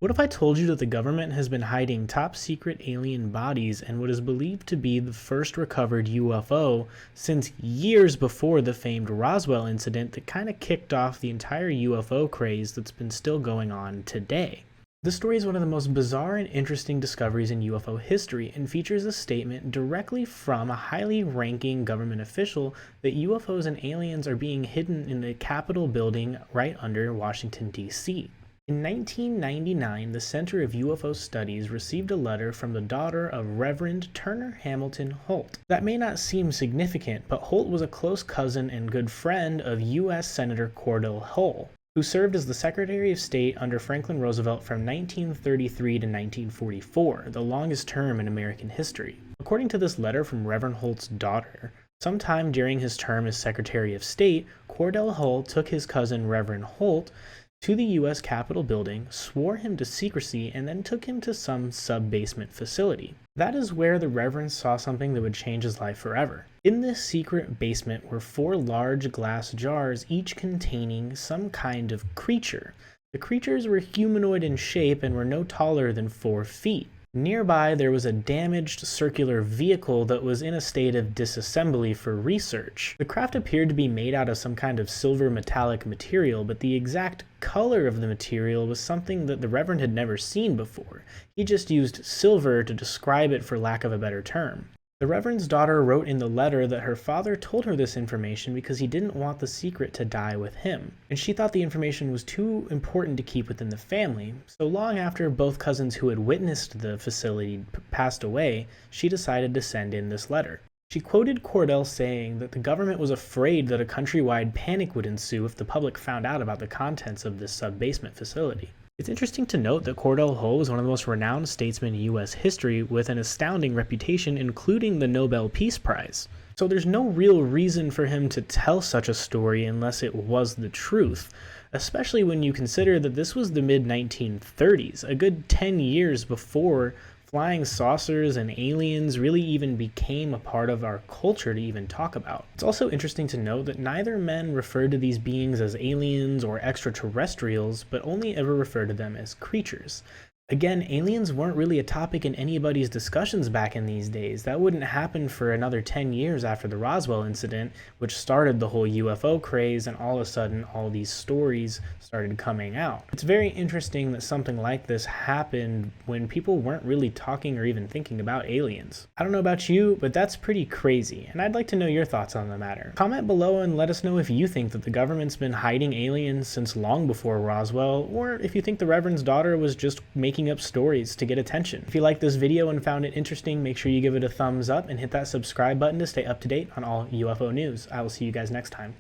What if I told you that the government has been hiding top secret alien bodies and what is believed to be the first recovered UFO since years before the famed Roswell incident that kind of kicked off the entire UFO craze that's been still going on today? This story is one of the most bizarre and interesting discoveries in UFO history and features a statement directly from a highly ranking government official that UFOs and aliens are being hidden in the Capitol building right under Washington, D.C. In 1999, the Center of UFO Studies received a letter from the daughter of Reverend Turner Hamilton Holt. That may not seem significant, but Holt was a close cousin and good friend of U.S. Senator Cordell Hull, who served as the Secretary of State under Franklin Roosevelt from 1933 to 1944, the longest term in American history. According to this letter from Reverend Holt's daughter, sometime during his term as Secretary of State, Cordell Hull took his cousin Reverend Holt to the U.S. Capitol building, swore him to secrecy, and then took him to some sub-basement facility. That is where the Reverend saw something that would change his life forever. In this secret basement were 4 large glass jars, each containing some kind of creature. The creatures were humanoid in shape and were no taller than 4 feet. Nearby, there was a damaged circular vehicle that was in a state of disassembly for research. The craft appeared to be made out of some kind of silver metallic material, but the exact color of the material was something that the Reverend had never seen before. He just used silver to describe it, for lack of a better term. The Reverend's daughter wrote in the letter that her father told her this information because he didn't want the secret to die with him, and she thought the information was too important to keep within the family. So long after both cousins who had witnessed the facility passed away, she decided to send in this letter. She quoted Cordell saying that the government was afraid that a countrywide panic would ensue if the public found out about the contents of this sub-basement facility. It's interesting to note that Cordell Hull was one of the most renowned statesmen in U.S. history with an astounding reputation, including the Nobel Peace Prize. So there's no real reason for him to tell such a story unless it was the truth, especially when you consider that this was the mid-1930s, a good 10 years before flying saucers and aliens really even became a part of our culture to even talk about. It's also interesting to note that neither men referred to these beings as aliens or extraterrestrials, but only ever referred to them as creatures. Again, aliens weren't really a topic in anybody's discussions back in these days. That wouldn't happen for another 10 years after the Roswell incident, which started the whole UFO craze, and all of a sudden all these stories started coming out. It's very interesting that something like this happened when people weren't really talking or even thinking about aliens. I don't know about you, but that's pretty crazy, and I'd like to know your thoughts on the matter. Comment below and let us know if you think that the government's been hiding aliens since long before Roswell, or if you think the Reverend's daughter was just making up stories to get attention. If you liked this video and found it interesting, make sure you give it a thumbs up and hit that subscribe button to stay up to date on all UFO news. I will see you guys next time.